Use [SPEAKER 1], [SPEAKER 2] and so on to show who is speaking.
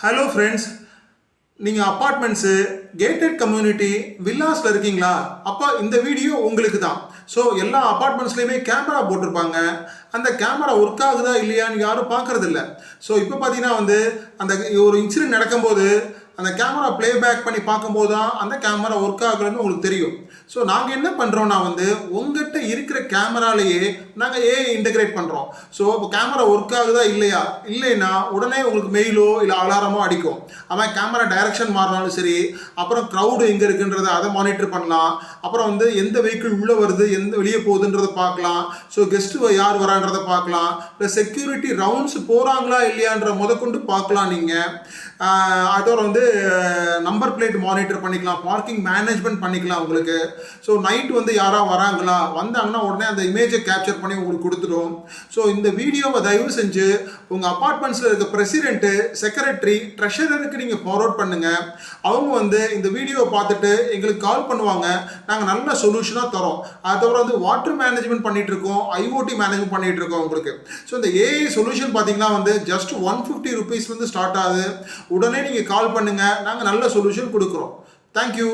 [SPEAKER 1] Hello friends, நீங்கள் apartments, gated community, வில்லாஸில் இருக்கீங்களா? அப்போ இந்த வீடியோ உங்களுக்கு தான். ஸோ எல்லா அப்பார்ட்மெண்ட்ஸ்லேயுமே கேமரா போட்டிருப்பாங்க. அந்த கேமரா ஒர்க் ஆகுதா இல்லையான்னு யாரும் பார்க்குறதில்ல. ஸோ இப்போ பார்த்தீங்கன்னா அந்த ஒரு இன்சிடென்ட் நடக்கும்போது அந்த கேமரா ப்ளேபேக் பண்ணி பார்க்கும்போது தான் அந்த கேமரா ஒர்க் ஆகலைன்னு உங்களுக்கு தெரியும். ஸோ நாங்கள் என்ன பண்ணுறோன்னா உங்கள்கிட்ட இருக்கிற கேமராலேயே நாங்கள் ஏஐ இன்டகிரேட் பண்ணுறோம். ஸோ இப்போ கேமரா ஒர்க் ஆகுதா இல்லையா, இல்லைன்னா உடனே உங்களுக்கு மெயிலோ இல்லை அலாரமோ அடிக்கும். அவன் கேமரா டைரக்ஷன் மாறினாலும் சரி, அப்புறம் க்ரௌடு எங்கே இருக்குன்றதை அதை மானிட்டர் பண்ணலாம். அப்புறம் எந்த வெஹிக்கிள் உள்ளே வருது, எந்த வெளியே போகுதுன்றதை பார்க்கலாம். ஸோ கெஸ்ட்டு யார் வரான்றதை பார்க்கலாம். இல்லை செக்யூரிட்டி ரவுண்ட்ஸ் போகிறாங்களா இல்லையான்ற முதற்கொண்டு பார்க்கலாம். நீங்கள் அதோட நம்பர் பிளேட் மானிட்டர் பண்ணிக்கலாம், பார்க்கிங் மேனேஜ்மெண்ட் பண்ணிக்கலாம் உங்களுக்கு. ஸோ நைட்டு யாராவது வராங்களா, வந்தாங்கன்னா உடனே அந்த இமேஜை கேப்சர் பண்ணி உங்களுக்கு கொடுத்துடும். ஸோ இந்த வீடியோவை தயவு செஞ்சு உங்கள் அப்பார்ட்மெண்ட்ஸில் இருக்க பிரசிடென்ட்டு, செக்ரட்டரி, ட்ரெஷரருக்கு நீங்கள் ஃபார்வர்ட் பண்ணுங்கள். அவங்க இந்த வீடியோவை பார்த்துட்டு எங்களுக்கு கால் பண்ணுவாங்க. நாங்கள் நல்ல சொல்யூஷனாக தரோம். அதை தவிர வாட்டர் மேனேஜ்மெண்ட் பண்ணிகிட்டு இருக்கோம், ஐஓடி மேனேஜ்மெண்ட் பண்ணிகிட்டு இருக்கோம் உங்களுக்கு. ஸோ இந்த ஏஐ சொல்யூஷன் பார்த்தீங்கன்னா ஜஸ்ட் 150 rupees ஸ்டார்ட் ஆகுது. உடனே நீங்கள் கால் பண்ணுங்கள், நாங்கள் நல்ல சொல்யூஷன் கொடுக்குறோம். தேங்க்யூ.